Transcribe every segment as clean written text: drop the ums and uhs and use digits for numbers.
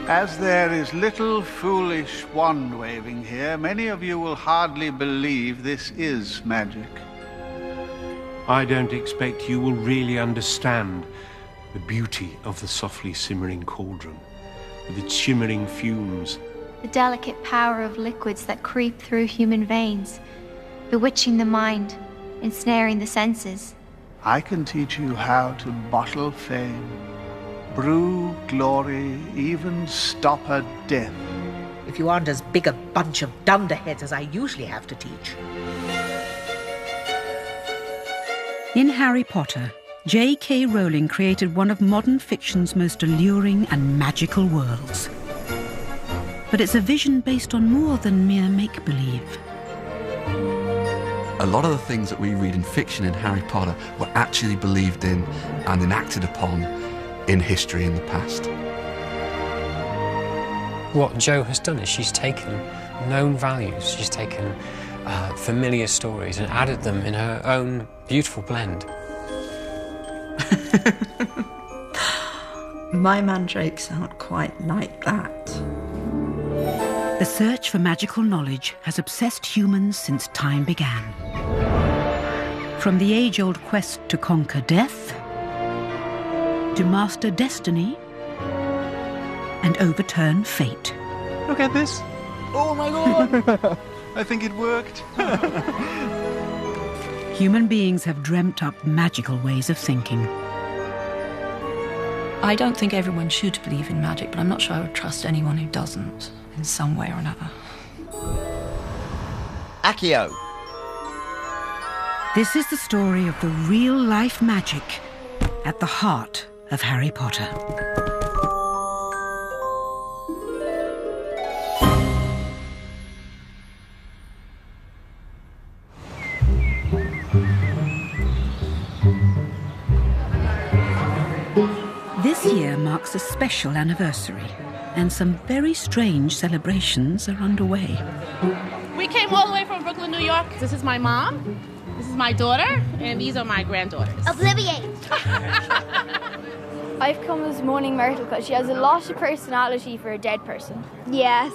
As there is little foolish wand-waving here, many of you will hardly believe this is magic. I don't expect you will really understand the beauty of the softly simmering cauldron, with its shimmering fumes. The delicate power of liquids that creep through human veins, bewitching the mind, ensnaring the senses. I can teach you how to bottle fame, brew glory, even stop a death. If you aren't as big a bunch of dunderheads as I usually have to teach. In Harry Potter, JK Rowling created one of modern fiction's most alluring and magical worlds. But it's a vision based on more than mere make-believe. A lot of the things that we read in fiction in Harry Potter were actually believed in and enacted upon in history in the past. What Jo has done is she's taken known values, she's taken familiar stories and added them in her own beautiful blend. My mandrakes aren't quite like that. The search for magical knowledge has obsessed humans since time began. From the age-old quest to conquer death, to master destiny, and overturn fate. Look at this. Oh my God! I think it worked. Human beings have dreamt up magical ways of thinking. I don't think everyone should believe in magic, but I'm not sure I would trust anyone who doesn't, in some way or another. Accio. This is the story of the real-life magic at the heart of Harry Potter. This year marks a special anniversary, and some very strange celebrations are underway. We came all the way from Brooklyn, New York. This is my mom, this is my daughter, and these are my granddaughters. Obliviate! I've come as Mourning Myrtle because she has a lot of personality for a dead person. Yes.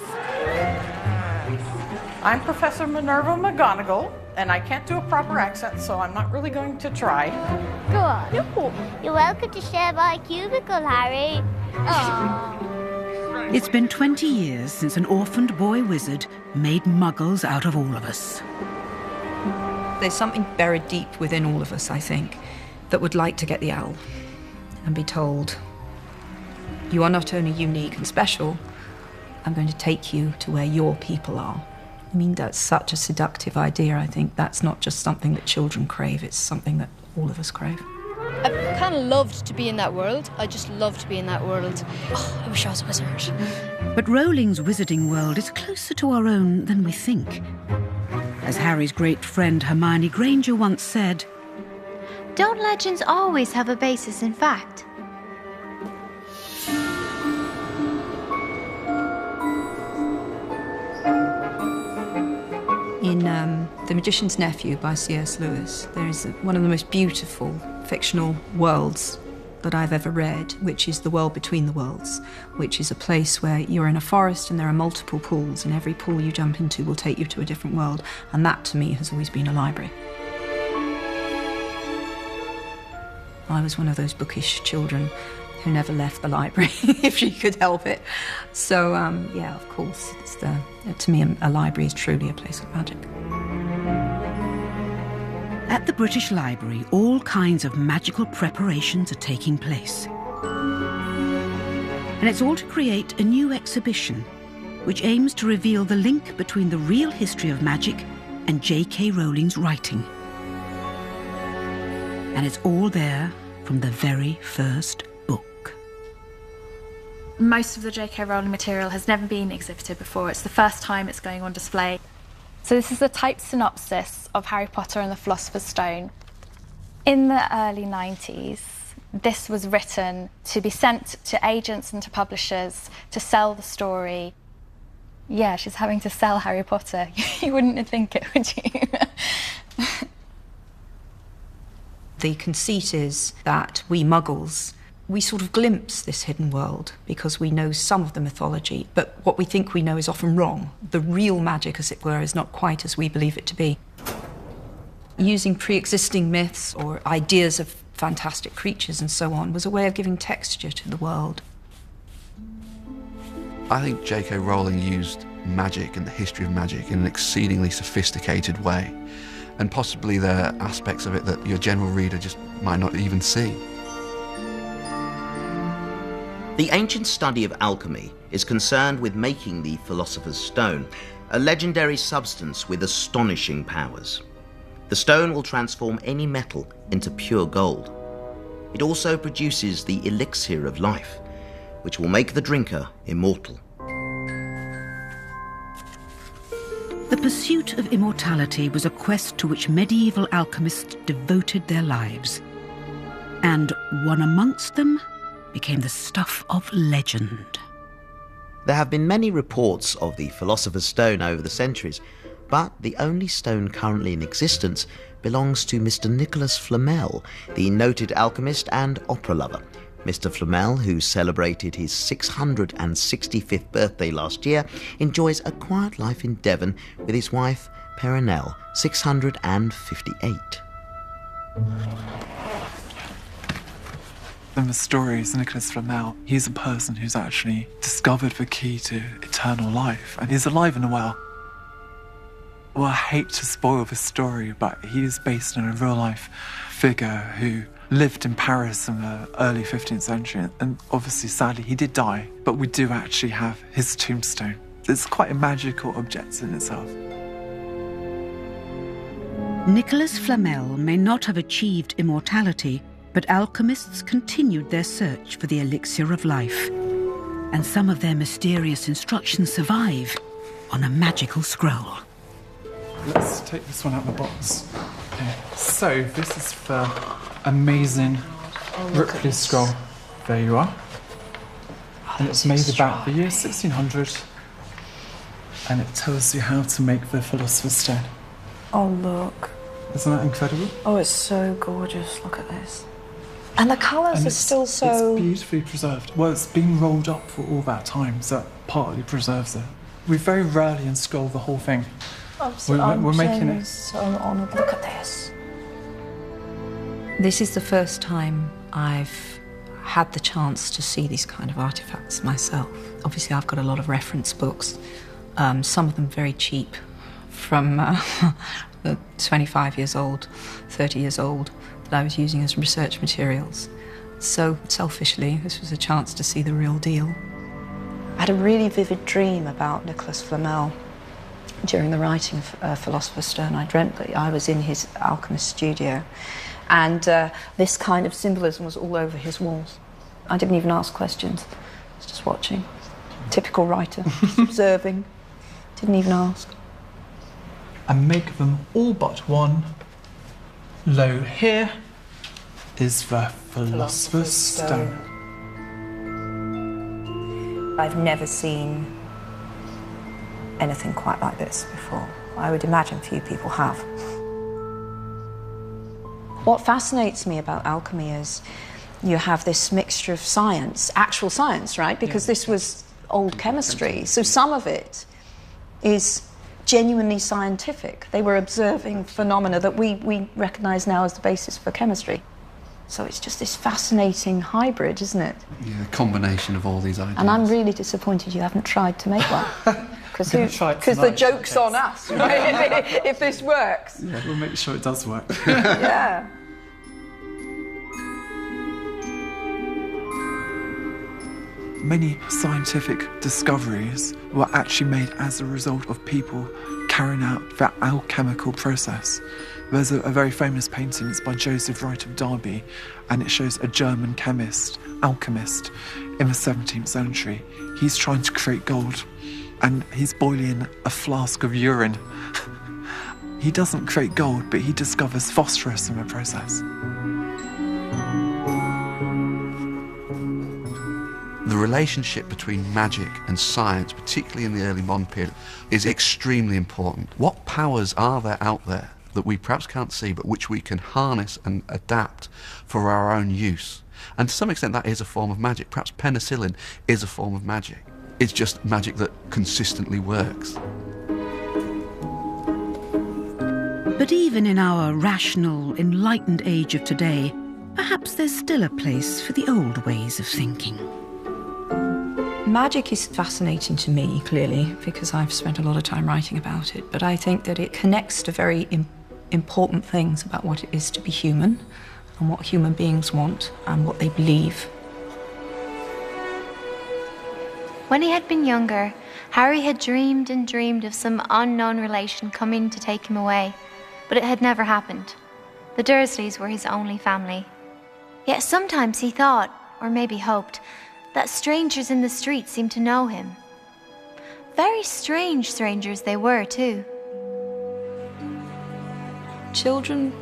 I'm Professor Minerva McGonagall, and I can't do a proper accent, so I'm not really going to try. Go on. No. You're welcome to share my cubicle, Harry. Aww. It's been 20 years since an orphaned boy wizard made muggles out of all of us. There's something buried deep within all of us, I think, that would like to get the owl and be told, you are not only unique and special, I'm going to take you to where your people are. I mean, that's such a seductive idea. I think that's not just something that children crave, it's something that all of us crave. I've kind of loved to be in that world. I just love to be in that world. Oh, I wish I was a wizard. But Rowling's wizarding world is closer to our own than we think. As Harry's great friend Hermione Granger once said, Don't legends always have a basis in fact? In The Magician's Nephew by C.S. Lewis, there is one of the most beautiful fictional worlds that I've ever read, which is the world between the worlds, which is a place where you're in a forest and there are multiple pools, and every pool you jump into will take you to a different world, and that to me has always been a library. I was one of those bookish children who never left the library if she could help it. So, yeah, of course, to me, a library is truly a place of magic. At the British Library, all kinds of magical preparations are taking place. And it's all to create a new exhibition, which aims to reveal the link between the real history of magic and JK Rowling's writing. And it's all there from the very first book. Most of the JK Rowling material has never been exhibited before. It's the first time it's going on display. So this is a typed synopsis of Harry Potter and the Philosopher's Stone. In the early 90s, this was written to be sent to agents and to publishers to sell the story. Yeah, she's having to sell Harry Potter. You wouldn't think it, would you? The conceit is that we Muggles We sort of glimpse this hidden world because we know some of the mythology, but what we think we know is often wrong. The real magic, as it were, is not quite as we believe it to be. Using pre-existing myths or ideas of fantastic creatures and so on was a way of giving texture to the world. I think JK Rowling used magic and the history of magic in an exceedingly sophisticated way, and possibly there are aspects of it that your general reader just might not even see. The ancient study of alchemy is concerned with making the Philosopher's Stone, a legendary substance with astonishing powers. The stone will transform any metal into pure gold. It also produces the elixir of life, which will make the drinker immortal. The pursuit of immortality was a quest to which medieval alchemists devoted their lives. And one amongst them became the stuff of legend. There have been many reports of the Philosopher's Stone over the centuries, but the only stone currently in existence belongs to Mr. Nicholas Flamel, the noted alchemist and opera lover. Mr. Flamel, who celebrated his 665th birthday last year, enjoys a quiet life in Devon with his wife, Perenelle, 658. In the stories, Nicholas Flamel, he's a person who's actually discovered the key to eternal life, and he's alive and well. Well, I hate to spoil the story, but he is based on a real-life figure who lived in Paris in the early 15th century, and obviously, sadly, he did die, but we do actually have his tombstone. It's quite a magical object in itself. Nicholas Flamel may not have achieved immortality, but alchemists continued their search for the elixir of life, and some of their mysterious instructions survive on a magical scroll. Let's take this one out of the box. Okay. So, this is the amazing Ripley scroll. There you are. And it's made about the year 1600, and it tells you how to make the Philosopher's Stone. Oh, look. Isn't that incredible? Oh, it's so gorgeous. Look at this. And the colours are still so... It's beautifully preserved. Well, it's been rolled up for all that time, so that partly preserves it. We very rarely unscroll the whole thing. We're making it. So honoured. Look at this. This is the first time I've had the chance to see these kind of artefacts myself. Obviously, I've got a lot of reference books, some of them very cheap, from the 25 years old, 30 years old, that I was using as research materials. So, selfishly, this was a chance to see the real deal. I had a really vivid dream about Nicholas Flamel during the writing of Philosopher's Stone. I dreamt that I was in his alchemist studio, and this kind of symbolism was all over his walls. I didn't even ask questions. I was just watching. Typical writer, just observing. Didn't even ask. And make them all but one. Lo, here is the Philosopher's Stone. I've never seen anything quite like this before. I would imagine few people have. What fascinates me about alchemy is you have this mixture of science, actual science, right? Because this was old chemistry. So some of it is genuinely scientific. They were observing phenomena that we recognise now as the basis for chemistry. So it's just this fascinating hybrid, isn't it? Yeah, a combination of all these ideas. And I'm really disappointed you haven't tried to make one. Because the joke's on us, right? if this works. Yeah, we'll make sure it does work. Yeah. Many scientific discoveries were actually made as a result of people carrying out that alchemical process. There's a very famous painting, it's by Joseph Wright of Derby, and it shows a German chemist, alchemist, in the 17th century. He's trying to create gold, and he's boiling a flask of urine. He doesn't create gold, but he discovers phosphorus in the process. The relationship between magic and science, particularly in the early modern period, is extremely important. What powers are there out there that we perhaps can't see, but which we can harness and adapt for our own use? And to some extent that is a form of magic. Perhaps penicillin is a form of magic. It's just magic that consistently works. But even in our rational, enlightened age of today, perhaps there's still a place for the old ways of thinking. Magic is fascinating to me, clearly, because I've spent a lot of time writing about it, but I think that it connects to very important things about what it is to be human and what human beings want and what they believe. When he had been younger, Harry had dreamed and dreamed of some unknown relation coming to take him away, but it had never happened. The Dursleys were his only family. Yet sometimes he thought, or maybe hoped, that strangers in the street seemed to know him. Very strange strangers they were, too. Children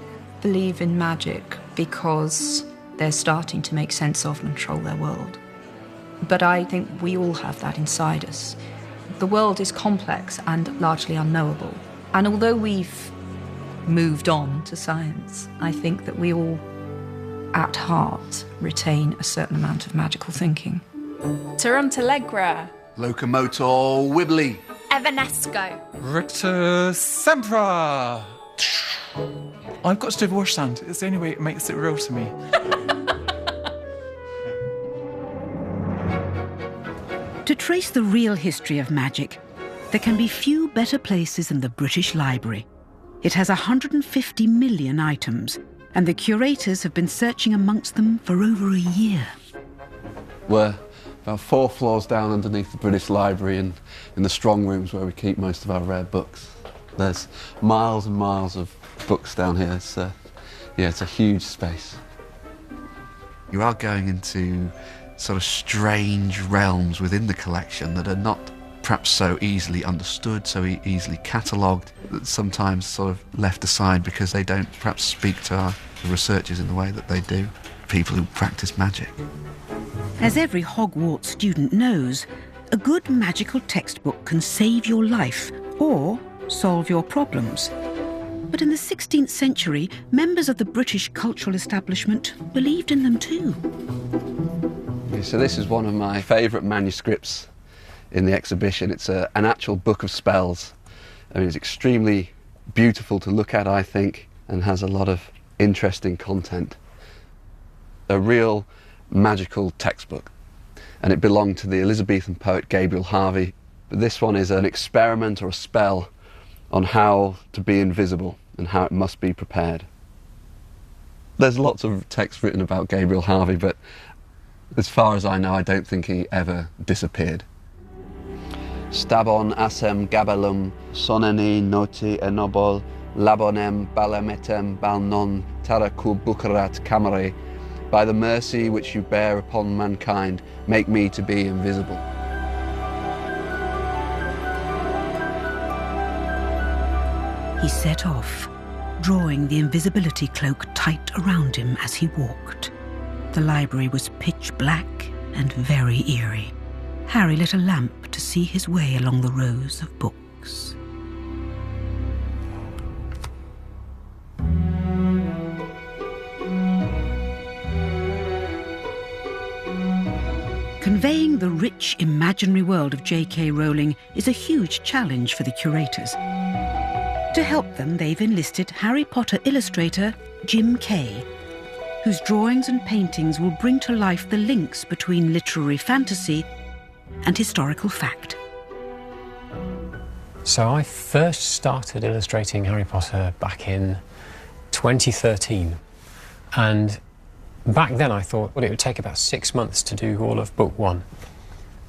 believe in magic because they're starting to make sense of and control their world. But I think we all have that inside us. The world is complex and largely unknowable. And although we've moved on to science, I think that we all, at heart, retain a certain amount of magical thinking. Tarantellegra. Locomotor wibbly. Evanesco. Rictus sempra. I've got to do voice sound. It's the only way it makes it real to me. To trace the real history of magic, there can be few better places than the British Library. It has 150 million items, and the curators have been searching amongst them for over a year. We're about 4 floors down underneath the British Library and in the strong rooms where we keep most of our rare books. There's miles and miles of books down here. It's a huge space. You are going into sort of strange realms within the collection that are not perhaps so easily understood, so easily catalogued, that sometimes sort of left aside because they don't perhaps speak to our researchers in the way that they do, people who practice magic. As every Hogwarts student knows, a good magical textbook can save your life or solve your problems. But in the 16th century, members of the British cultural establishment believed in them too. So this is one of my favourite manuscripts in the exhibition. It's an actual book of spells. I mean, it's extremely beautiful to look at, I think, and has a lot of interesting content. A real magical textbook. And it belonged to the Elizabethan poet Gabriel Harvey. But this one is an experiment or a spell on how to be invisible and how it must be prepared. There's lots of text written about Gabriel Harvey, but as far as I know, I don't think he ever disappeared. Stabon asem gabelum soneni noti enobol labonem balametem balnon taraku bukarat camere. By the mercy which you bear upon mankind, make me to be invisible. He set off, drawing the invisibility cloak tight around him as he walked. The library was pitch black and very eerie. Harry lit a lamp to see his way along the rows of books. Conveying the rich, imaginary world of JK Rowling is a huge challenge for the curators. To help them, they've enlisted Harry Potter illustrator Jim Kay, whose drawings and paintings will bring to life the links between literary fantasy and historical fact. So I first started illustrating Harry Potter back in 2013, and back then I thought, well, it would take about 6 months to do all of book 1,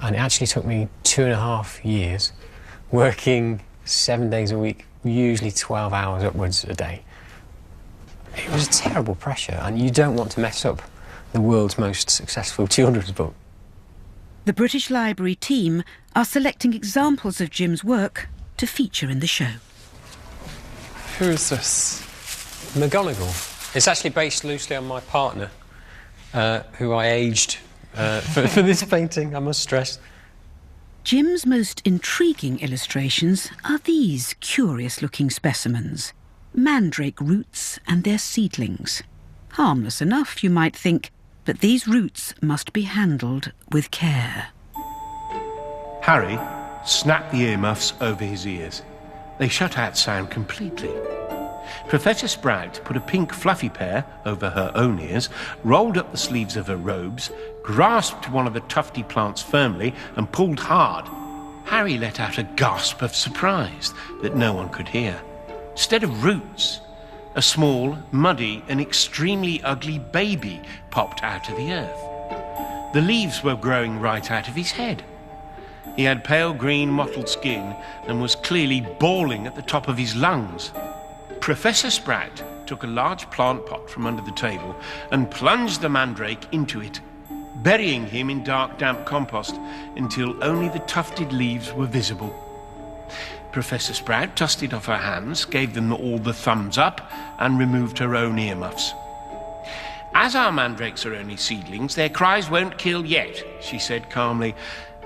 and it actually took me 2.5 years, working 7 days a week, usually 12 hours upwards a day. It was a terrible pressure, and you don't want to mess up the world's most successful children's book. The British Library team are selecting examples of Jim's work to feature in the show. Who is this? McGonagall. It's actually based loosely on my partner, who I aged for this painting, I must stress. Jim's most intriguing illustrations are these curious-looking specimens, mandrake roots and their seedlings. Harmless enough, you might think, but these roots must be handled with care. Harry snapped the earmuffs over his ears. They shut out sound completely. Professor Sprout put a pink fluffy pair over her own ears, rolled up the sleeves of her robes, grasped one of the tufty plants firmly and pulled hard. Harry let out a gasp of surprise that no one could hear. Instead of roots, a small, muddy and extremely ugly baby popped out of the earth. The leaves were growing right out of his head. He had pale green mottled skin and was clearly bawling at the top of his lungs. Professor Sprout took a large plant pot from under the table and plunged the mandrake into it, burying him in dark, damp compost until only the tufted leaves were visible. Professor Sprout dusted off her hands, gave them all the thumbs up, and removed her own earmuffs. "As our mandrakes are only seedlings, their cries won't kill yet," she said calmly,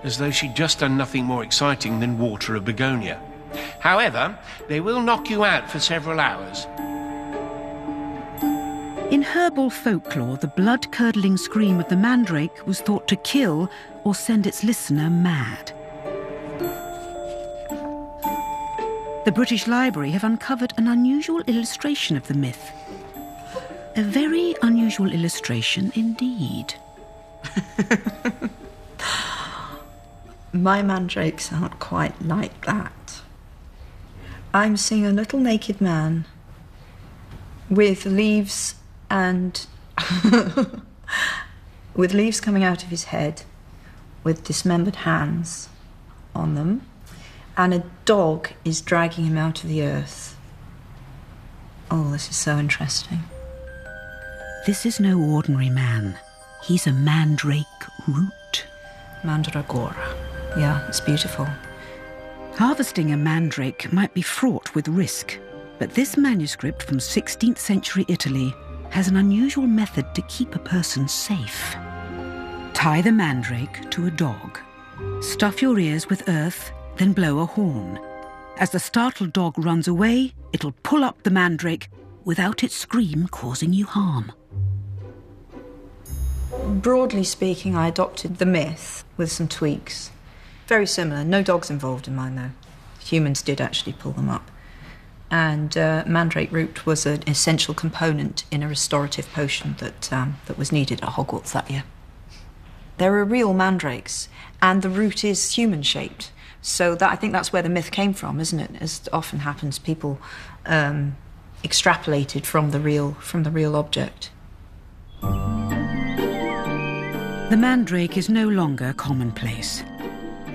as though she'd just done nothing more exciting than water a begonia. "However, they will knock you out for several hours." In herbal folklore, the blood-curdling scream of the mandrake was thought to kill or send its listener mad. The British Library have uncovered an unusual illustration of the myth. A very unusual illustration indeed. My mandrakes aren't quite like that. I'm seeing a little naked man with leaves and with leaves coming out of his head, with dismembered hands on them, and a dog is dragging him out of the earth. Oh, this is so interesting. This is no ordinary man. He's a mandrake root. Mandragora. Yeah, it's beautiful. Harvesting a mandrake might be fraught with risk, but this manuscript from 16th century Italy has an unusual method to keep a person safe. Tie the mandrake to a dog. Stuff your ears with earth, then blow a horn. As the startled dog runs away, it'll pull up the mandrake without its scream causing you harm. Broadly speaking, I adopted the myth with some tweaks. Very similar. No dogs involved in mine, though. Humans did actually pull them up. And mandrake root was an essential component in a restorative potion that was needed at Hogwarts that year. There are real mandrakes, and the root is human-shaped. So I think that's where the myth came from, isn't it? As often happens, people extrapolated from the real object. The mandrake is no longer commonplace.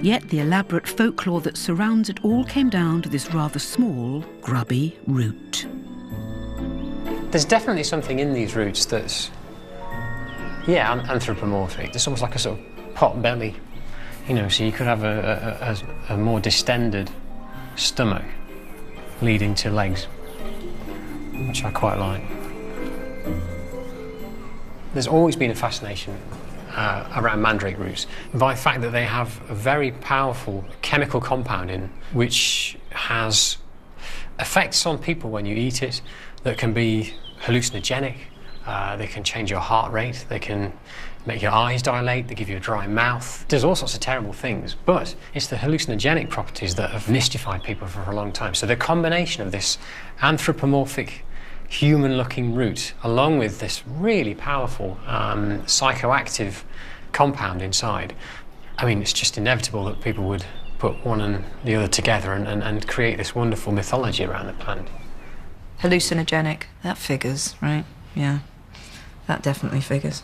Yet the elaborate folklore that surrounds it all came down to this rather small, grubby root. There's definitely something in these roots that's, anthropomorphic. It's almost like a sort of pot belly, so you could have a more distended stomach leading to legs, which I quite like. There's always been a fascination around mandrake roots by the fact that they have a very powerful chemical compound in which has effects on people when you eat it that can be hallucinogenic. They can change your heart rate, they can make your eyes dilate, they give you a dry mouth. There's all sorts of terrible things, but it's the hallucinogenic properties that have mystified people for a long time. So the combination of this anthropomorphic human-looking root, along with this really powerful psychoactive compound inside, it's just inevitable that people would put one and the other together and create this wonderful mythology around the plant. Hallucinogenic, that figures, right? Yeah, that definitely figures.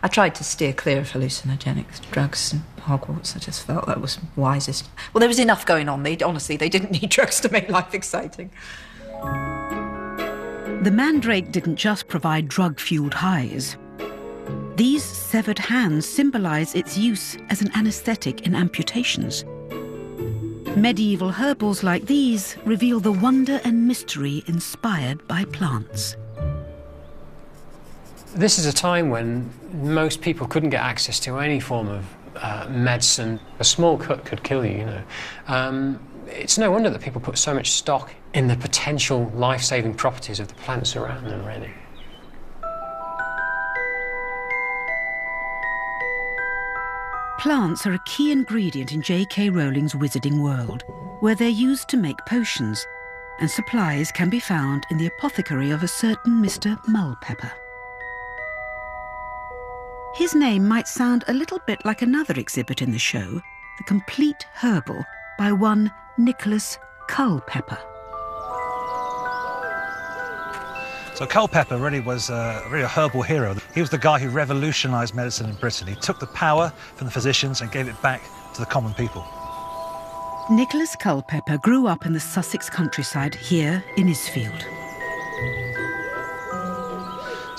I tried to steer clear of hallucinogenic drugs in Hogwarts. I just felt that was wisest. Well, there was enough going on. They didn't need drugs to make life exciting. The mandrake didn't just provide drug-fueled highs. These severed hands symbolize its use as an anesthetic in amputations. Medieval herbals like these reveal the wonder and mystery inspired by plants. This is a time when most people couldn't get access to any form of medicine. A small cut could kill you, It's no wonder that people put so much stock in the potential life-saving properties of the plants around them, really. Plants are a key ingredient in JK Rowling's wizarding world, where they're used to make potions, and supplies can be found in the apothecary of a certain Mr. Mulpepper. His name might sound a little bit like another exhibit in the show, The Complete Herbal, by one Nicholas Culpeper. So Culpeper really was really a herbal hero. He was the guy who revolutionised medicine in Britain. He took the power from the physicians and gave it back to the common people. Nicholas Culpeper grew up in the Sussex countryside here in Isfield.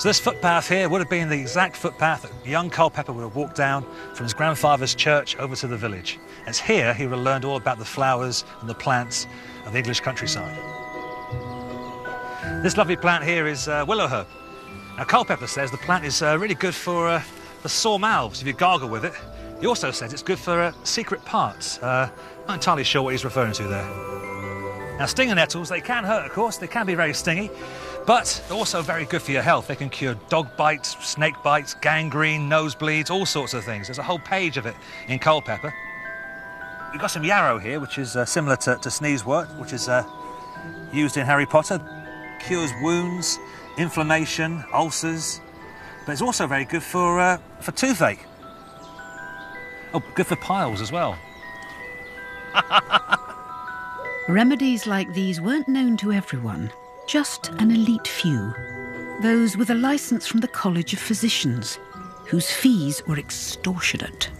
So this footpath here would have been the exact footpath that young Culpeper would have walked down from his grandfather's church over to the village. And it's here he would have learned all about the flowers and the plants of the English countryside. This lovely plant here is willow herb. Now Culpeper says the plant is really good for sore mouths if you gargle with it. He also says it's good for secret parts. Not entirely sure what he's referring to there. Now stinger nettles, they can hurt of course, they can be very stingy, but they're also very good for your health. They can cure dog bites, snake bites, gangrene, nosebleeds, all sorts of things. There's a whole page of it in Culpeper. We've got some yarrow here, which is similar to sneezewort, which is used in Harry Potter. Cures wounds, inflammation, ulcers, but it's also very good for toothache. Oh, good for piles as well. Remedies like these weren't known to everyone, just an elite few. Those with a licence from the College of Physicians, whose fees were extortionate.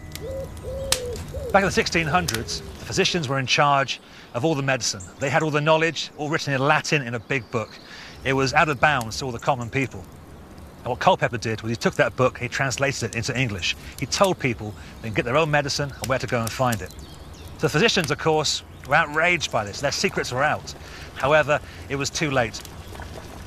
Back in the 1600s, the physicians were in charge of all the medicine. They had all the knowledge, all written in Latin in a big book. It was out of bounds to all the common people. And what Culpeper did was he took that book, he translated it into English. He told people they can get their own medicine and where to go and find it. So the physicians, of course, were outraged by this. Their secrets were out. However, it was too late.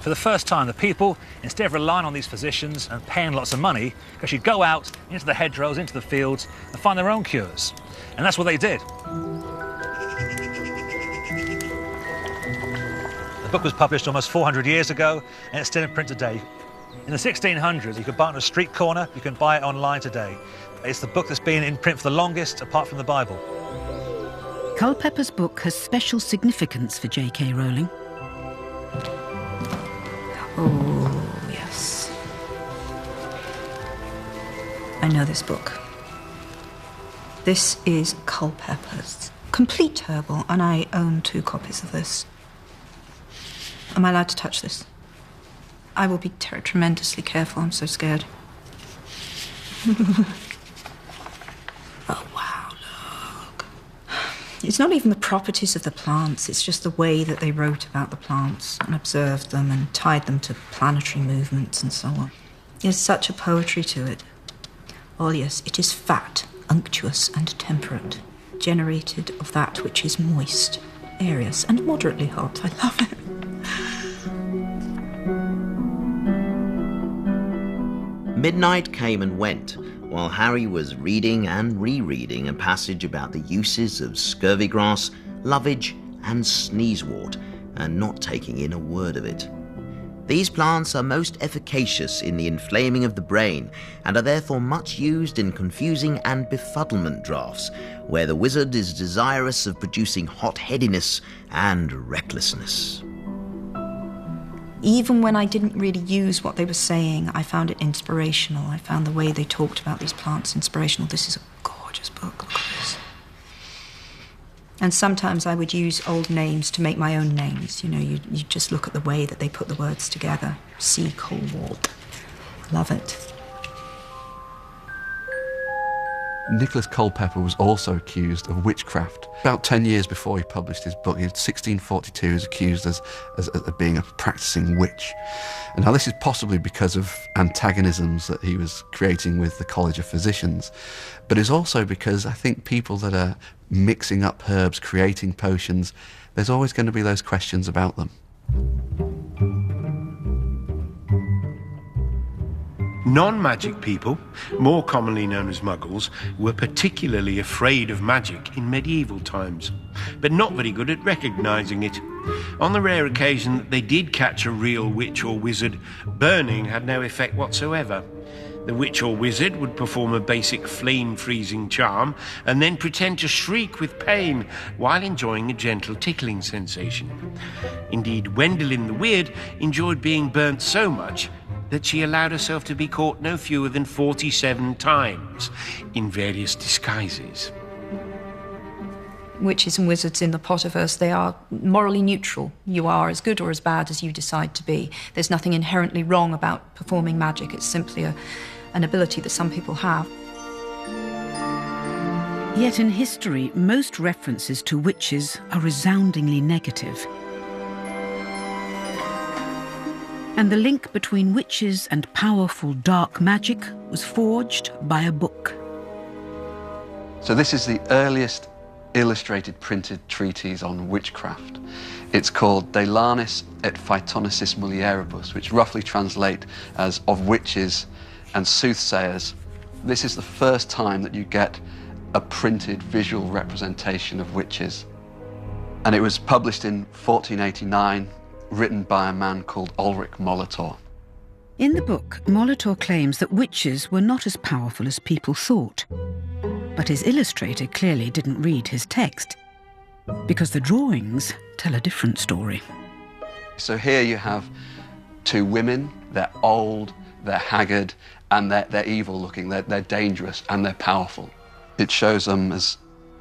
For the first time, the people, instead of relying on these physicians and paying lots of money, could actually go out into the hedgerows, into the fields, and find their own cures. And that's what they did. The book was published almost 400 years ago, and it's still in print today. In the 1600s, you could buy it on a street corner, you can buy it online today. It's the book that's been in print for the longest, apart from the Bible. Culpeper's book has special significance for JK Rowling. Oh, yes. I know this book. This is Culpeper's Complete Herbal, and I own 2 copies of this. Am I allowed to touch this? I will be tremendously careful, I'm so scared. Oh, wow, look. It's not even the properties of the plants, it's just the way that they wrote about the plants and observed them and tied them to planetary movements and so on. There's such a poetry to it. Oh, yes, it is fat, unctuous and temperate, generated of that which is moist, areous and moderately hot. I love it. Midnight came and went, while Harry was reading and rereading a passage about the uses of scurvy-grass, lovage and sneezewort, and not taking in a word of it. These plants are most efficacious in the inflaming of the brain, and are therefore much used in confusing and befuddlement drafts, where the wizard is desirous of producing hot-headedness and recklessness. Even when I didn't really use what they were saying, I found it inspirational. I found the way they talked about these plants inspirational. This is a gorgeous book, look at this. And sometimes I would use old names to make my own names. You know, you just look at the way that they put the words together. Sea Colwalt. Love it. Nicholas Culpeper was also accused of witchcraft. About 10 years before he published his book, in 1642, he was accused as being a practising witch. And now this is possibly because of antagonisms that he was creating with the College of Physicians, but it's also because I think people that are mixing up herbs, creating potions, there's always going to be those questions about them. Non-magic people, more commonly known as muggles, were particularly afraid of magic in medieval times, but not very good at recognising it. On the rare occasion that they did catch a real witch or wizard, burning had no effect whatsoever. The witch or wizard would perform a basic flame-freezing charm and then pretend to shriek with pain while enjoying a gentle tickling sensation. Indeed, Wendelin the Weird enjoyed being burnt so much that she allowed herself to be caught no fewer than 47 times in various disguises. Witches and wizards in the Potterverse, they are morally neutral. You are as good or as bad as you decide to be. There's nothing inherently wrong about performing magic. It's simply an ability that some people have. Yet in history, most references to witches are resoundingly negative. And the link between witches and powerful dark magic was forged by a book. So this is the earliest illustrated printed treatise on witchcraft. It's called De Lanis et Phaetonesis Mulieribus, which roughly translate as Of Witches and Soothsayers. This is the first time that you get a printed visual representation of witches. And it was published in 1489, written by a man called Ulrich Molitor. In the book, Molitor claims that witches were not as powerful as people thought. But his illustrator clearly didn't read his text, because the drawings tell a different story. So here you have two women. They're old, they're haggard, and they're evil looking. They're dangerous and they're powerful. It shows them as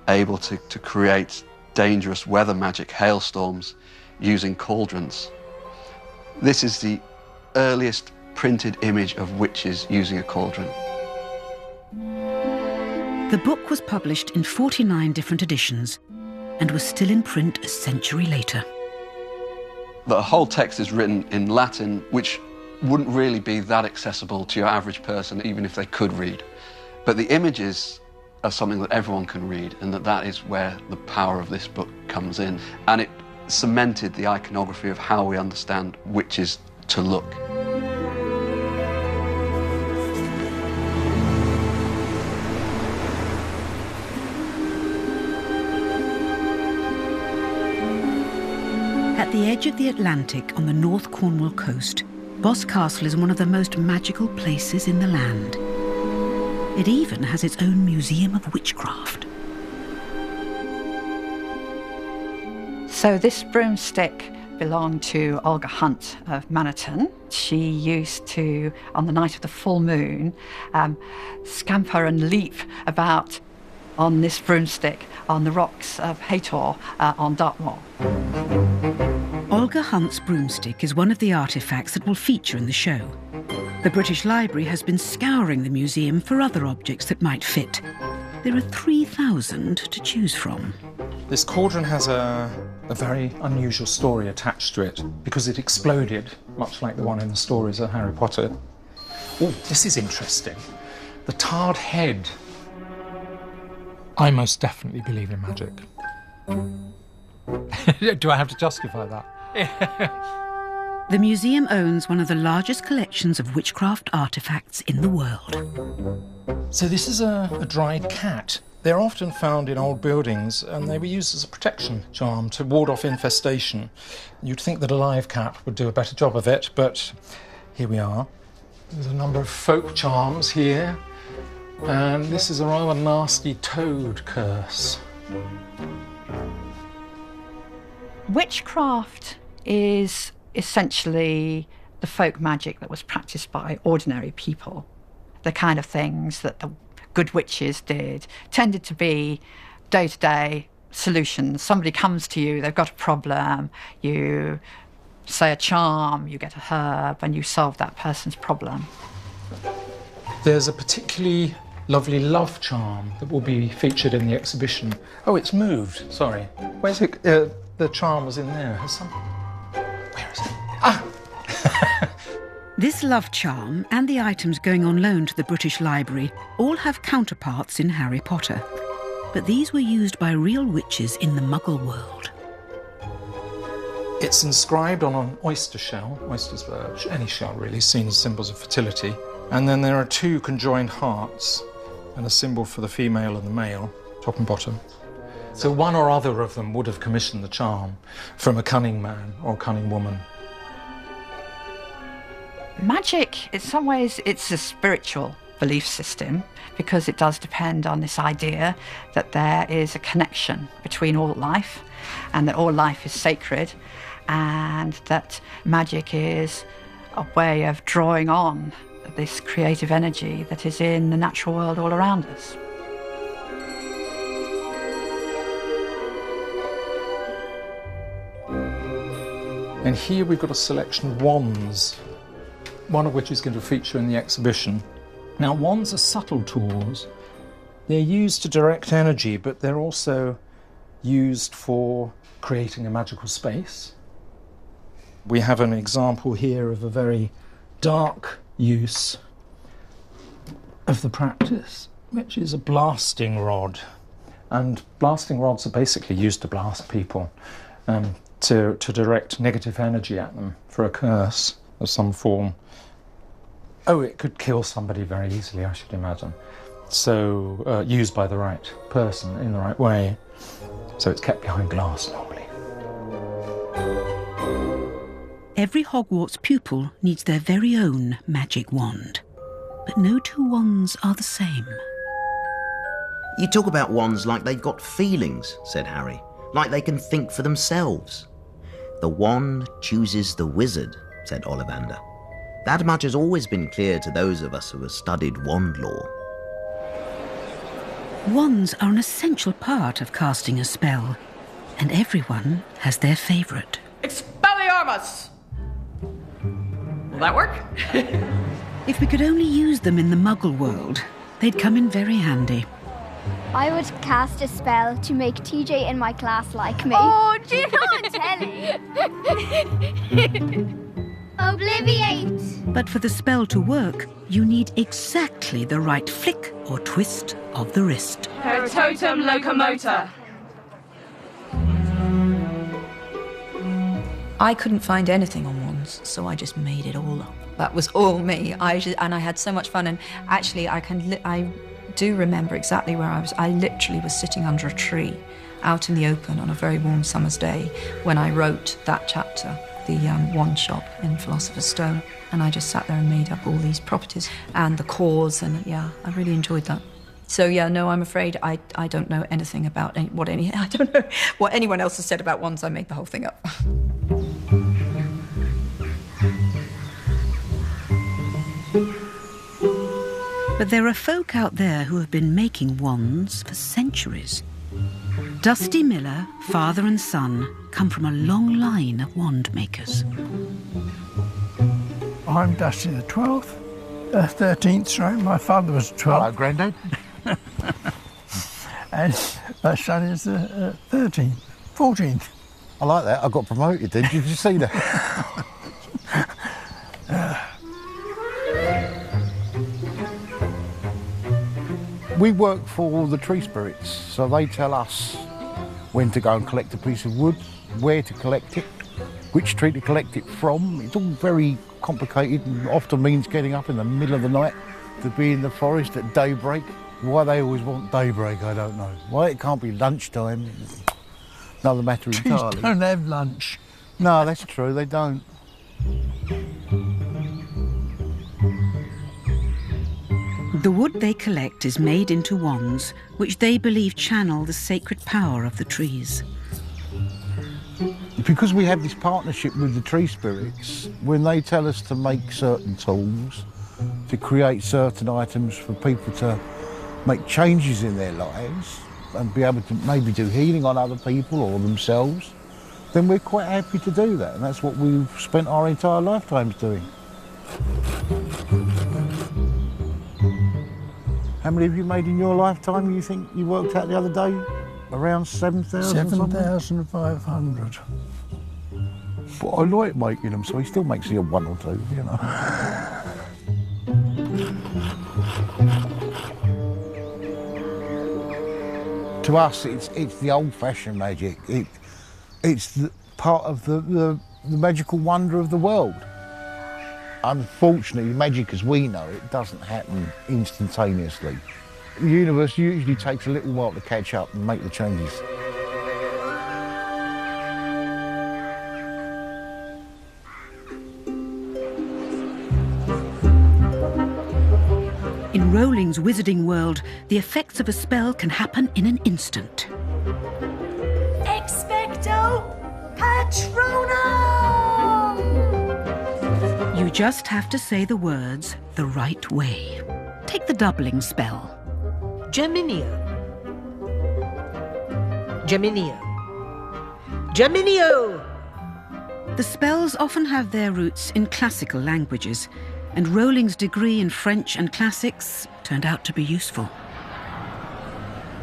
able to create dangerous weather magic hailstorms using cauldrons. This is the earliest printed image of witches using a cauldron. The book was published in 49 different editions and was still in print a century later. The whole text is written in Latin, which wouldn't really be that accessible to your average person, even if they could read. But the images are something that everyone can read, and that is where the power of this book comes in. And it cemented the iconography of how we understand witches to look. At the edge of the Atlantic on the North Cornwall coast, Boscastle is one of the most magical places in the land. It even has its own museum of witchcraft. So this broomstick belonged to Olga Hunt of Maniton. She used to, on the night of the full moon, scamper and leap about on this broomstick on the rocks of Hator on Dartmoor. Olga Hunt's broomstick is one of the artefacts that will feature in the show. The British Library has been scouring the museum for other objects that might fit. There are 3,000 to choose from. This cauldron has a very unusual story attached to it because it exploded, much like the one in the stories of Harry Potter. Oh, this is interesting. The tarred head. I most definitely believe in magic. Do I have to justify that? The museum owns one of the largest collections of witchcraft artefacts in the world. So this is a dried cat. They're often found in old buildings, and they were used as a protection charm to ward off infestation. You'd think that a live cat would do a better job of it, but here we are. There's a number of folk charms here, and this is a rather nasty toad curse. Witchcraft is essentially the folk magic that was practiced by ordinary people. The kind of things that the good witches did tended to be day-to-day solutions. Somebody comes to you, they've got a problem, you say a charm, you get a herb, and you solve that person's problem. There's a particularly lovely love charm that will be featured in the exhibition. Oh, it's moved, sorry. Where's it? The charm was in there. Where is it? Ah! This love charm and the items going on loan to the British Library all have counterparts in Harry Potter. But these were used by real witches in the Muggle world. It's inscribed on an oyster shell. Oysters are any shell really, seen as symbols of fertility. And then there are two conjoined hearts and a symbol for the female and the male, top and bottom. So one or other of them would have commissioned the charm from a cunning man or cunning woman. Magic, in some ways, it's a spiritual belief system because it does depend on this idea that there is a connection between all life and that all life is sacred, and that magic is a way of drawing on this creative energy that is in the natural world all around us. And here we've got a selection of wands, one of which is going to feature in the exhibition. Now, wands are subtle tools. They're used to direct energy, but they're also used for creating a magical space. We have an example here of a very dark use of the practice, which is a blasting rod. And blasting rods are basically used to blast people, to direct negative energy at them for a curse of some form. Oh, it could kill somebody very easily, I should imagine. So, used by the right person in the right way. So it's kept behind glass normally. Every Hogwarts pupil needs their very own magic wand. But no two wands are the same. You talk about wands like they've got feelings, said Harry. Like they can think for themselves. The wand chooses the wizard, said Ollivander. That much has always been clear to those of us who have studied wand lore. Wands are an essential part of casting a spell, and everyone has their favourite. Expelliarmus! Will that work? If we could only use them in the Muggle world, they'd come in very handy. I would cast a spell to make TJ in my class like me. Oh, do you not tell it? Obliviate! But for the spell to work, you need exactly the right flick or twist of the wrist. Per totem locomotor. I couldn't find anything on wands, so I just made it all up. That was all me. And I had so much fun. And actually, I do remember exactly where I was. I literally was sitting under a tree out in the open on a very warm summer's day when I wrote that chapter, the wand shop in Philosopher's Stone. And I just sat there and made up all these properties and the cause. And yeah, I really enjoyed that. So yeah, no, I'm afraid I don't know anything about I don't know what anyone else has said about wands. I made the whole thing up. But there are folk out there who have been making wands for centuries. Dusty Miller, father and son, come from a long line of wand makers. I'm Dusty the 12th, 13th, right? My father was 12. Hello, Grandad. And my son is 13th, 14th. I like that. I got promoted then. Did you see that? We work for the tree spirits, so they tell us when to go and collect a piece of wood, where to collect it, which tree to collect it from. It's all very complicated and often means getting up in the middle of the night to be in the forest at daybreak. Why they always want daybreak, I don't know. Why it can't be lunchtime, another matter entirely. Trees don't have lunch. No, that's true, they don't. The wood they collect is made into wands, which they believe channel the sacred power of the trees. Because we have this partnership with the tree spirits, when they tell us to make certain tools, to create certain items for people to make changes in their lives and be able to maybe do healing on other people or themselves, then we're quite happy to do that. And that's what we've spent our entire lifetimes doing. How many have you made in your lifetime, you think you worked out the other day? Around 7,000? 7,500. But I like making them, so he still makes you one or two, you know. To us, it's the old-fashioned magic. It's part of the magical wonder of the world. Unfortunately, magic as we know it doesn't happen instantaneously. The universe usually takes a little while to catch up and make the changes. In Rowling's wizarding world, the effects of a spell can happen in an instant. Expecto Patronum! You just have to say the words the right way. Take the doubling spell. Geminio. Geminio. Geminio! The spells often have their roots in classical languages, and Rowling's degree in French and classics turned out to be useful.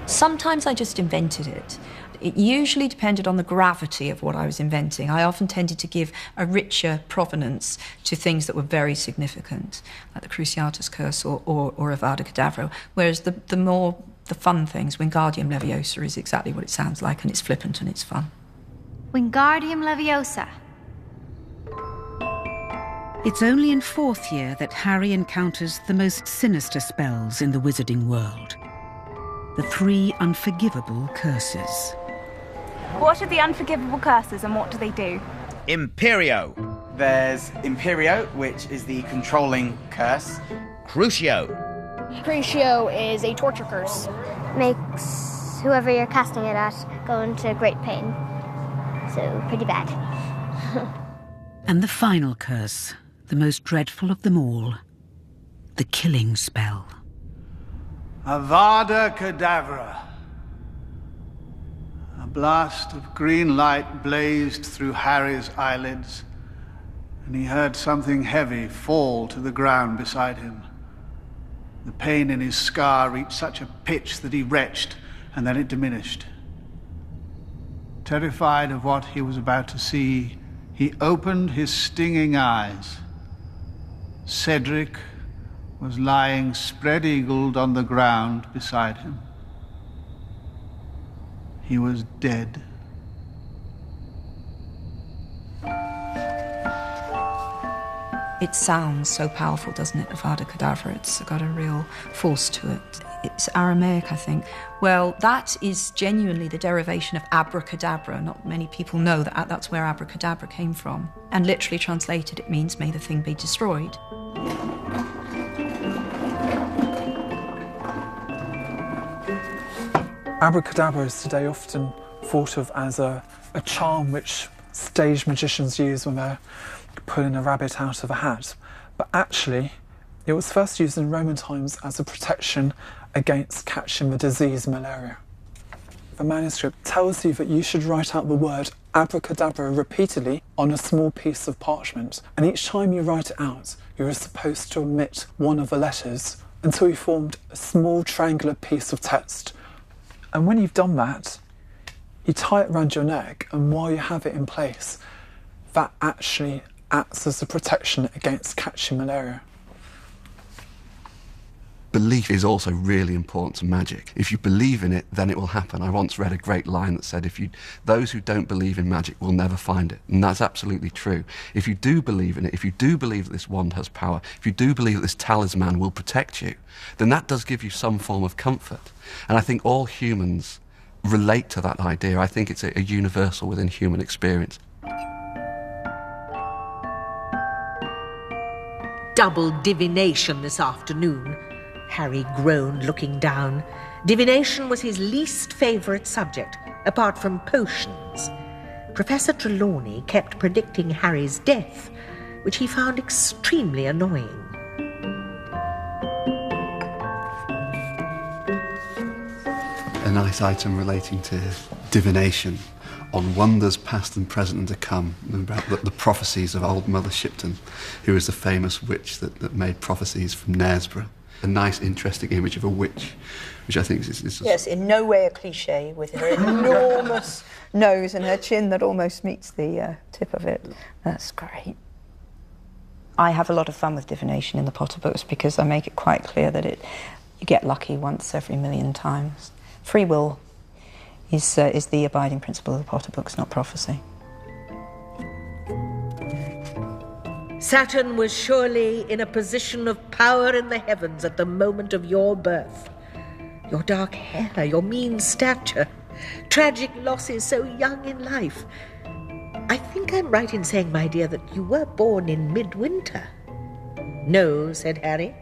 Sometimes I just invented it. It usually depended on the gravity of what I was inventing. I often tended to give a richer provenance to things that were very significant, like the Cruciatus Curse or Avada Kedavra, whereas the fun things, Wingardium Leviosa is exactly what it sounds like, and it's flippant and it's fun. Wingardium Leviosa. It's only in fourth year that Harry encounters the most sinister spells in the wizarding world. The 3 unforgivable curses. What are the unforgivable curses and what do they do? Imperio. There's Imperio, which is the controlling curse. Crucio. Crucio is a torture curse. Makes whoever you're casting it at go into great pain. So, pretty bad. And the final curse, the most dreadful of them all, the killing spell. Avada Kedavra. A blast of green light blazed through Harry's eyelids, and he heard something heavy fall to the ground beside him. The pain in his scar reached such a pitch that he retched, and then it diminished. Terrified of what he was about to see, he opened his stinging eyes. Cedric was lying spread-eagled on the ground beside him. He was dead. It sounds so powerful, doesn't it, Avada Kedavra? It's got a real force to it. It's Aramaic, I think. Well, that is genuinely the derivation of abracadabra. Not many people know that that's where abracadabra came from. And literally translated, it means, may the thing be destroyed. Abracadabra is today often thought of as a charm which stage magicians use when they're pulling a rabbit out of a hat. But actually, it was first used in Roman times as a protection against catching the disease malaria. The manuscript tells you that you should write out the word abracadabra repeatedly on a small piece of parchment, and each time you write it out, you are supposed to omit one of the letters until you formed a small triangular piece of text. And when you've done that, you tie it around your neck, and while you have it in place, that actually acts as a protection against catching malaria. Belief is also really important to magic. If you believe in it, then it will happen. I once read a great line that said, those who don't believe in magic will never find it. And that's absolutely true. If you do believe in it, if you do believe that this wand has power, if you do believe that this talisman will protect you, then that does give you some form of comfort. And I think all humans relate to that idea. I think it's a universal within human experience. Double divination this afternoon. Harry groaned, looking down. Divination was his least favourite subject, apart from potions. Professor Trelawney kept predicting Harry's death, which he found extremely annoying. A nice item relating to divination on wonders past and present and to come, about the prophecies of old Mother Shipton, who was the famous witch that made prophecies from Knaresborough. A nice, interesting image of a witch, which I think is Yes, in no way a cliché, with her enormous nose and her chin that almost meets the tip of it. That's great. I have a lot of fun with divination in the Potter books because I make it quite clear that you get lucky once every million times. Free will is the abiding principle of the Potter books, not prophecy. Saturn was surely in a position of power in the heavens at the moment of your birth. Your dark hair, your mean stature, tragic losses so young in life. I think I'm right in saying, my dear, that you were born in midwinter. No, said Harry.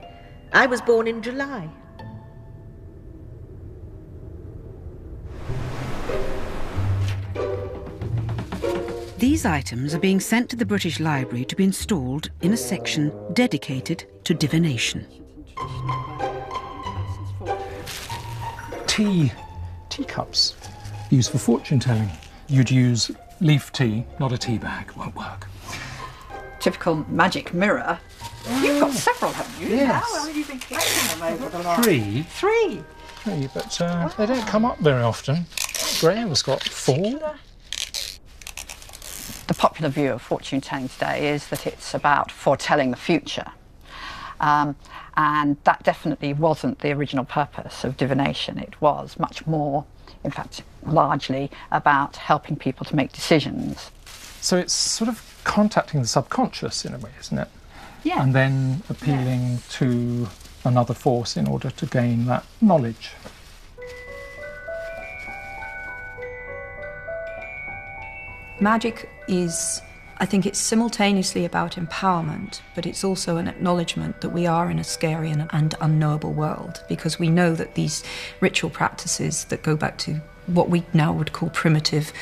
I was born in July. These items are being sent to the British Library to be installed in a section dedicated to divination. Teacups used for fortune telling. You'd use leaf tea, not a tea bag. Won't work. Typical magic mirror. You've got several, haven't you? Yes. How have you been collecting them over the last... Three, but they don't come up very often. Graham's got 4. The popular view of fortune telling today is that it's about foretelling the future. And that definitely wasn't the original purpose of divination. It was much more, in fact, largely about helping people to make decisions. So it's sort of contacting the subconscious in a way, isn't it? Yeah. And then appealing to another force in order to gain that knowledge. Magic is, I think it's simultaneously about empowerment, but it's also an acknowledgement that we are in a scary and unknowable world, because we know that these ritual practices that go back to what we now would call primitive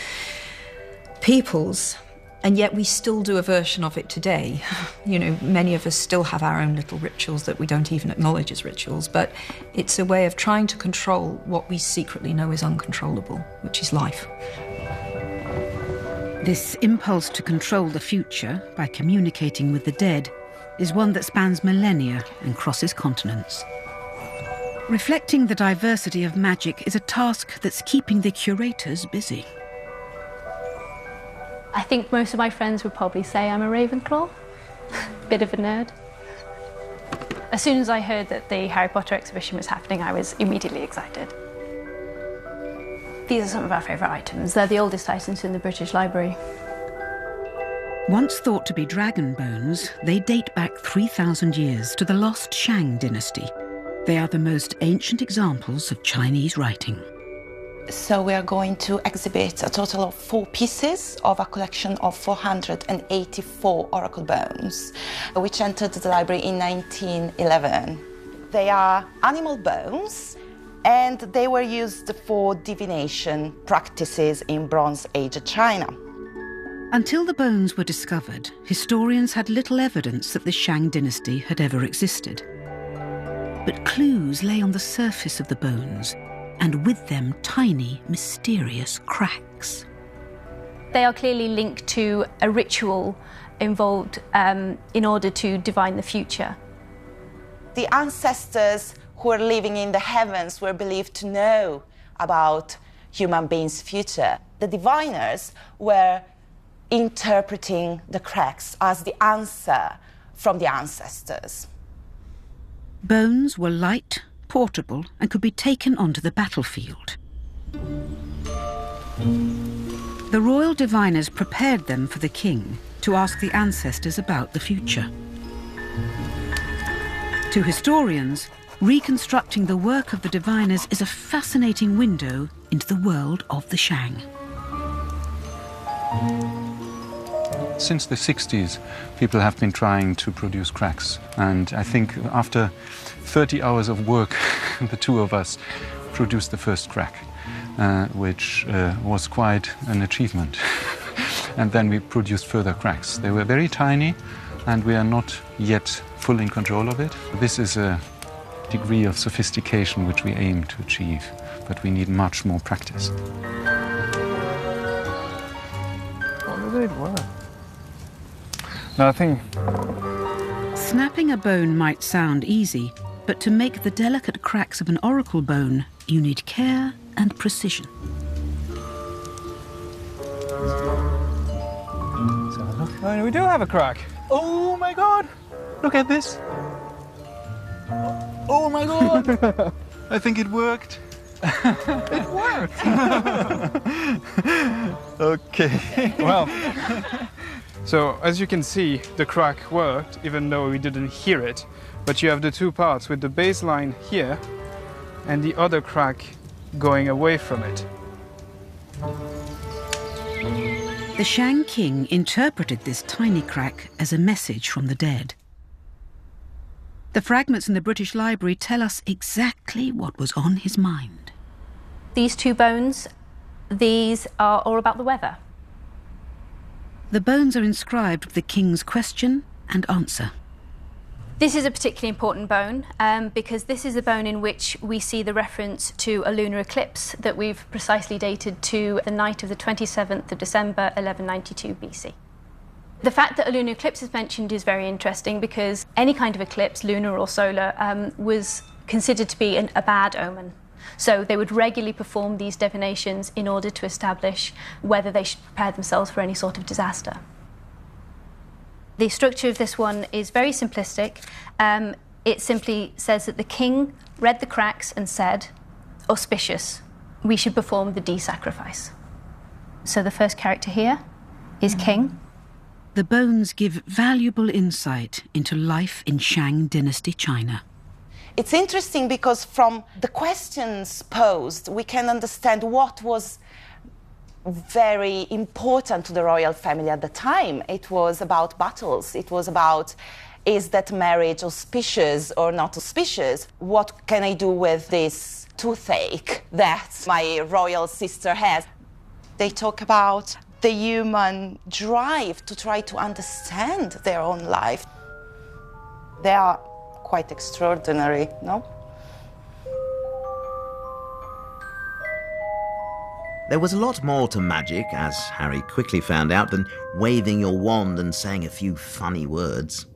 peoples, and yet we still do a version of it today. You know, many of us still have our own little rituals that we don't even acknowledge as rituals, but it's a way of trying to control what we secretly know is uncontrollable, which is life. This impulse to control the future by communicating with the dead is one that spans millennia and crosses continents. Reflecting the diversity of magic is a task that's keeping the curators busy. I think most of my friends would probably say I'm a Ravenclaw. Bit of a nerd. As soon as I heard that the Harry Potter exhibition was happening, I was immediately excited. These are some of our favourite items. They're the oldest items in the British Library. Once thought to be dragon bones, they date back 3,000 years to the lost Shang dynasty. They are the most ancient examples of Chinese writing. So we are going to exhibit a total of 4 pieces of a collection of 484 oracle bones, which entered the library in 1911. They are animal bones, and they were used for divination practices in Bronze Age China. Until the bones were discovered, historians had little evidence that the Shang dynasty had ever existed. But clues lay on the surface of the bones, and with them tiny, mysterious cracks. They are clearly linked to a ritual involved in order to divine the future. The ancestors who were living in the heavens were believed to know about human beings' future. The diviners were interpreting the cracks as the answer from the ancestors. Bones were light, portable, and could be taken onto the battlefield. The royal diviners prepared them for the king to ask the ancestors about the future. To historians, reconstructing the work of the diviners is a fascinating window into the world of the Shang. Since the 60s, people have been trying to produce cracks. And I think after 30 hours of work, the two of us produced the first crack, which was quite an achievement. And then we produced further cracks. They were very tiny, and we are not yet fully in control of it. This is a degree of sophistication which we aim to achieve, but we need much more practice. Nothing. Snapping a bone might sound easy, but to make the delicate cracks of an oracle bone, you need care and precision. We do have a crack. Oh my god! Look at this. Oh my god! I think it worked. It worked! Okay. Well, so as you can see, the crack worked, even though we didn't hear it. But you have the two parts with the baseline here and the other crack going away from it. The Shang king interpreted this tiny crack as a message from the dead. The fragments in the British Library tell us exactly what was on his mind. These two bones, these are all about the weather. The bones are inscribed with the king's question and answer. This is a particularly important bone because this is a bone in which we see the reference to a lunar eclipse that we've precisely dated to the night of the 27th of December, 1192 BC. The fact that a lunar eclipse is mentioned is very interesting because any kind of eclipse, lunar or solar, was considered to be a bad omen. So they would regularly perform these divinations in order to establish whether they should prepare themselves for any sort of disaster. The structure of this one is very simplistic. It simply says that the king read the cracks and said, auspicious, we should perform the de-sacrifice. So the first character here is king. The bones give valuable insight into life in Shang Dynasty China. It's interesting because from the questions posed, we can understand what was very important to the royal family at the time. It was about battles. It was about, is that marriage auspicious or not auspicious? What can I do with this toothache that my royal sister has? They talk about the human drive to try to understand their own life. They are quite extraordinary, no? There was a lot more to magic, as Harry quickly found out, than waving your wand and saying a few funny words.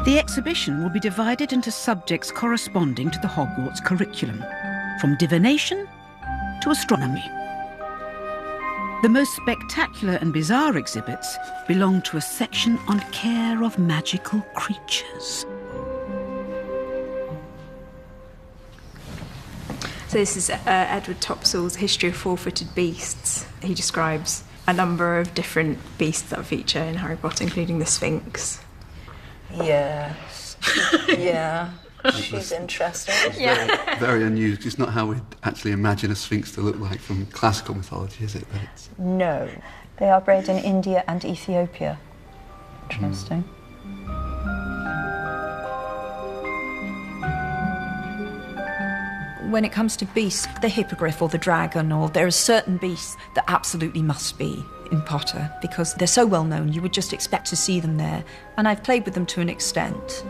The exhibition will be divided into subjects corresponding to the Hogwarts curriculum, from divination to astronomy. The most spectacular and bizarre exhibits belong to a section on care of magical creatures. So this is Edward Topsell's History of Four-Footed Beasts. He describes a number of different beasts that feature in Harry Potter, including the Sphinx. Yes. Yeah. She's interesting. Very, very unusual. It's not how we'd actually imagine a sphinx to look like from classical mythology, is it? But it's... No. They are bred in India and Ethiopia. Interesting. When it comes to beasts, the hippogriff or the dragon, or there are certain beasts that absolutely must be in Potter because they're so well known, you would just expect to see them there. And I've played with them to an extent.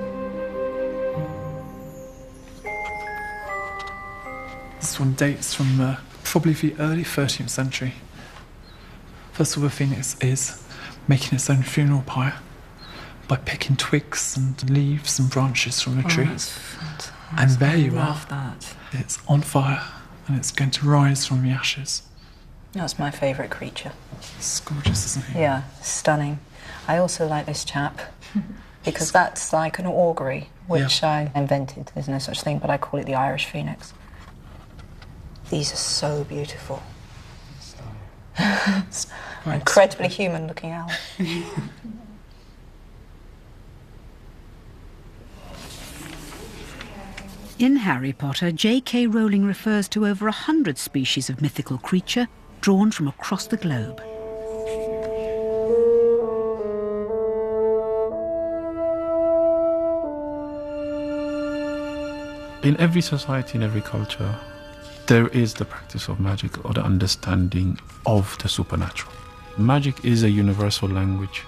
This one dates from probably the early 13th century. First of all, the phoenix is making its own funeral pyre by picking twigs and leaves and branches from a tree. And there you are. That. It's on fire and it's going to rise from the ashes. That's my favourite creature. It's gorgeous, isn't it? Yeah, stunning. I also like this chap because that's like an augury, which I invented. There's no such thing, but I call it the Irish phoenix. These are so beautiful. Incredibly human-looking owl. In Harry Potter, JK Rowling refers to over 100 species of mythical creature drawn from across the globe. In every society, in every culture, there is the practice of magic or the understanding of the supernatural. Magic is a universal language.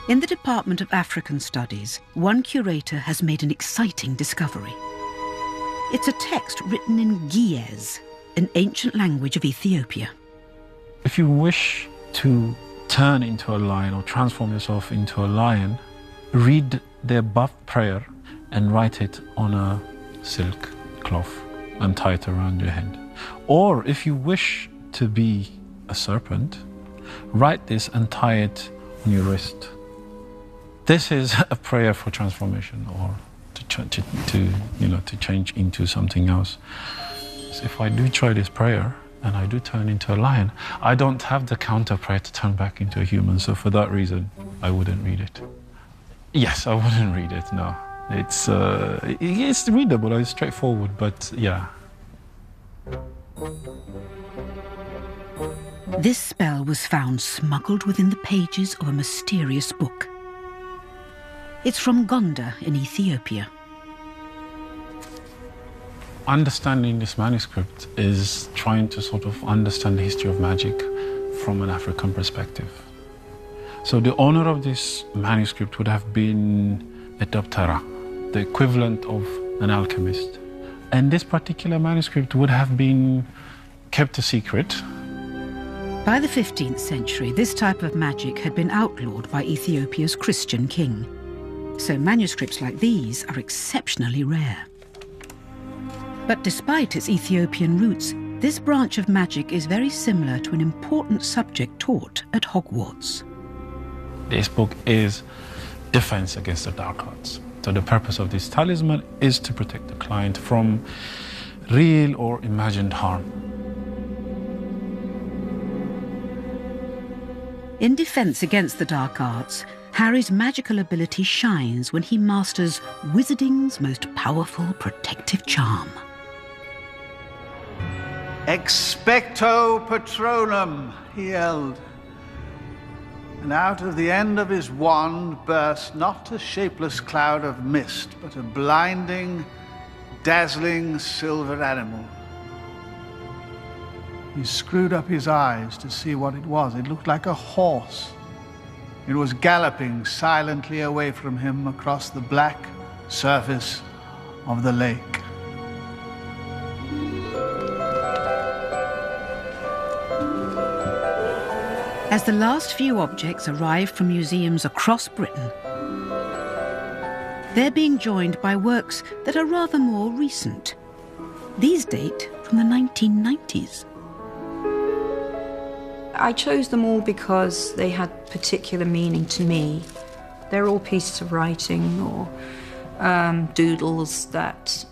In the Department of African Studies, one curator has made an exciting discovery. It's a text written in Giez, an ancient language of Ethiopia. If you wish to turn into a lion or transform yourself into a lion, read the above prayer and write it on a silk cloth and tie it around your head. Or if you wish to be a serpent, write this and tie it on your wrist. This is a prayer for transformation or to change into something else. So if I do try this prayer and I do turn into a lion, I don't have the counter prayer to turn back into a human. So for that reason, I wouldn't read it. Yes, I wouldn't read it. No, it's readable. It's straightforward, but yeah. This spell was found smuggled within the pages of a mysterious book. It's from Gondar in Ethiopia. Understanding this manuscript is trying to sort of understand the history of magic from an African perspective. So the owner of this manuscript would have been a Daptara, the equivalent of an alchemist. And this particular manuscript would have been kept a secret. By the 15th century, this type of magic had been outlawed by Ethiopia's Christian king. So manuscripts like these are exceptionally rare. But despite its Ethiopian roots, this branch of magic is very similar to an important subject taught at Hogwarts. This book is defense against the dark arts. So the purpose of this talisman is to protect the client from real or imagined harm. In defense against the dark arts, Harry's magical ability shines when he masters wizarding's most powerful protective charm. Expecto Patronum, he yelled. And out of the end of his wand burst not a shapeless cloud of mist, but a blinding, dazzling silver animal. He screwed up his eyes to see what it was. It looked like a horse. It was galloping silently away from him across the black surface of the lake. As the last few objects arrive from museums across Britain, they're being joined by works that are rather more recent. These date from the 1990s. I chose them all because they had particular meaning to me. They're all pieces of writing or doodles that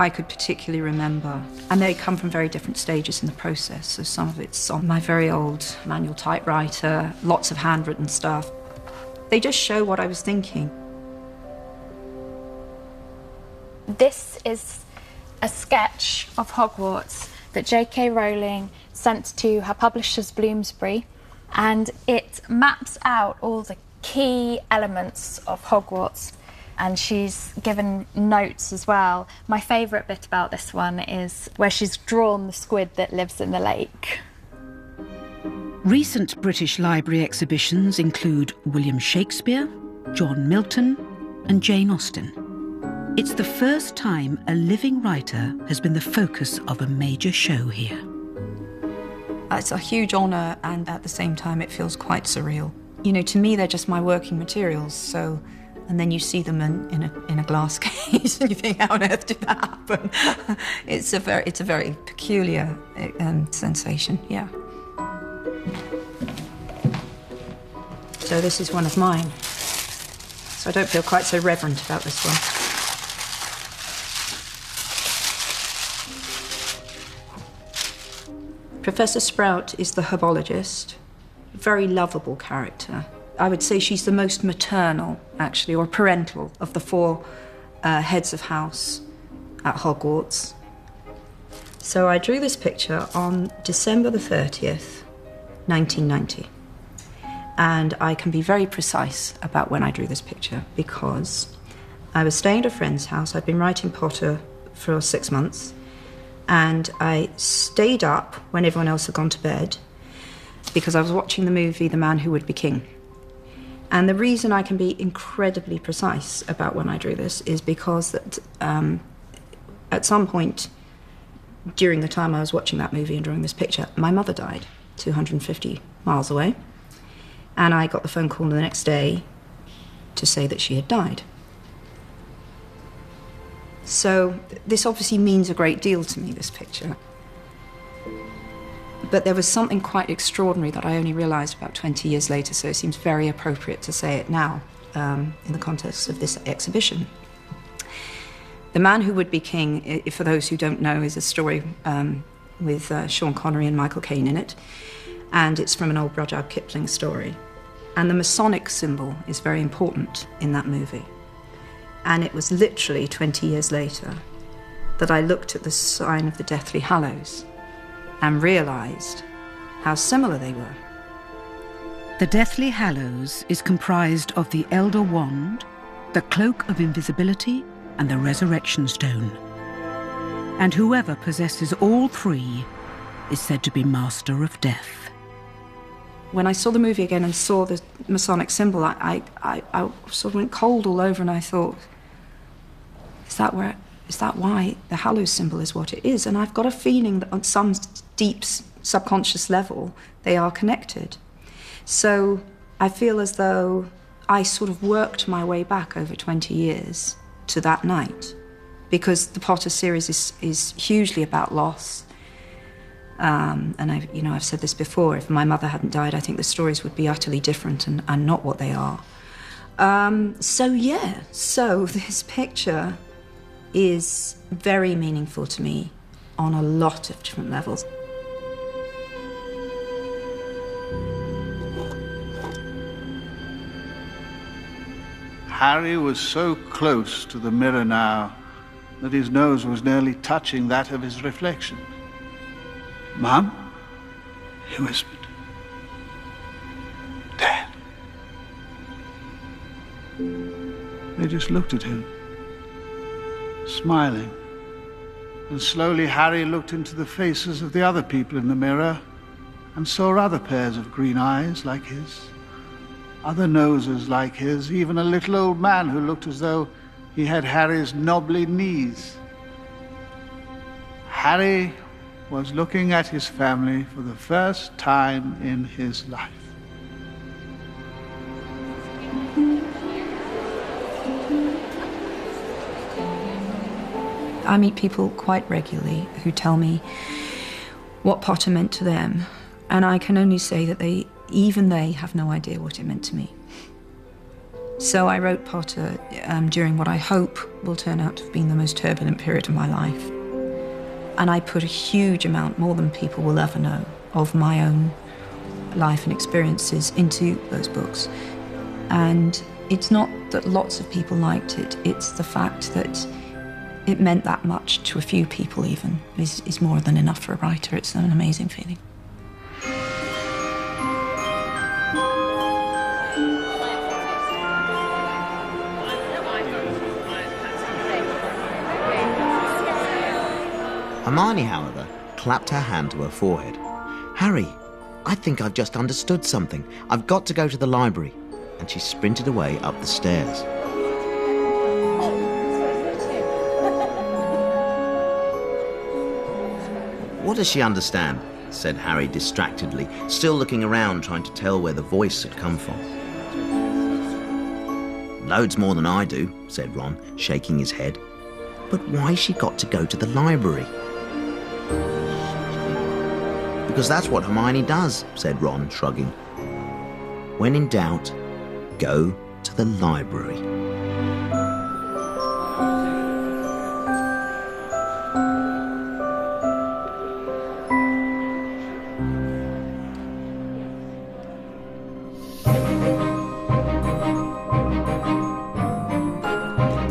I could particularly remember. And they come from very different stages in the process. So some of it's on my very old manual typewriter, lots of handwritten stuff. They just show what I was thinking. This is a sketch of Hogwarts that JK Rowling sent to her publishers Bloomsbury, and it maps out all the key elements of Hogwarts, and she's given notes as well. My favourite bit about this one is where she's drawn the squid that lives in the lake. Recent British Library exhibitions include William Shakespeare, John Milton, and Jane Austen. It's the first time a living writer has been the focus of a major show here. It's a huge honour, and at the same time it feels quite surreal. You know, to me they're just my working materials, so, and then you see them in a glass case and you think, how on earth did that happen? It's a very peculiar sensation, yeah. So this is one of mine. So I don't feel quite so reverent about this one. Professor Sprout is the herbologist, a very lovable character. I would say she's the most maternal, actually, or parental, of the four heads of house at Hogwarts. So I drew this picture on December the 30th, 1990. And I can be very precise about when I drew this picture because I was staying at a friend's house. I'd been writing Potter for 6 months. And I stayed up when everyone else had gone to bed because I was watching the movie The Man Who Would Be King. And the reason I can be incredibly precise about when I drew this is because that, at some point during the time I was watching that movie and drawing this picture, my mother died 250 miles away. And I got the phone call the next day to say that she had died. So this obviously means a great deal to me, this picture. But there was something quite extraordinary that I only realised about 20 years later, so it seems very appropriate to say it now in the context of this exhibition. The Man Who Would Be King, for those who don't know, is a story with Sean Connery and Michael Caine in it, and it's from an old Rudyard Kipling story. And the Masonic symbol is very important in that movie. And it was literally 20 years later that I looked at the sign of the Deathly Hallows and realised how similar they were. The Deathly Hallows is comprised of the Elder Wand, the Cloak of Invisibility, and the Resurrection Stone. And whoever possesses all three is said to be Master of Death. When I saw the movie again and saw the Masonic symbol, I sort of went cold all over, and I thought, is that why the Hallows symbol is what it is? And I've got a feeling that on some deep subconscious level, they are connected. So I feel as though I sort of worked my way back over 20 years to that night, because the Potter series is hugely about loss. And I've said this before, if my mother hadn't died, I think the stories would be utterly different and not what they are. So this picture is very meaningful to me on a lot of different levels. Harry was so close to the mirror now that his nose was nearly touching that of his reflection. "Mum?" he whispered. "Dad?" They just looked at him, smiling. And slowly Harry looked into the faces of the other people in the mirror and saw other pairs of green eyes like his, other noses like his, even a little old man who looked as though he had Harry's knobbly knees. Harry was looking at his family for the first time in his life. I meet people quite regularly who tell me what Potter meant to them, and I can only say that even they have no idea what it meant to me. So I wrote Potter during what I hope will turn out to have been the most turbulent period of my life. And I put a huge amount, more than people will ever know, of my own life and experiences into those books. And it's not that lots of people liked it, it's the fact that it meant that much to a few people even, is more than enough for a writer. It's an amazing feeling. Hermione, however, clapped her hand to her forehead. "Harry, I think I've just understood something. I've got to go to the library." And she sprinted away up the stairs. "What does she understand?" said Harry distractedly, still looking around trying to tell where the voice had come from. "Loads more than I do," said Ron, shaking his head. "But why's she got to go to the library?" "Because that's what Hermione does," said Ron, shrugging. "When in doubt, go to the library."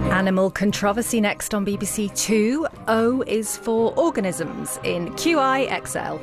Animal controversy next on BBC Two. O is for organisms in QIXL.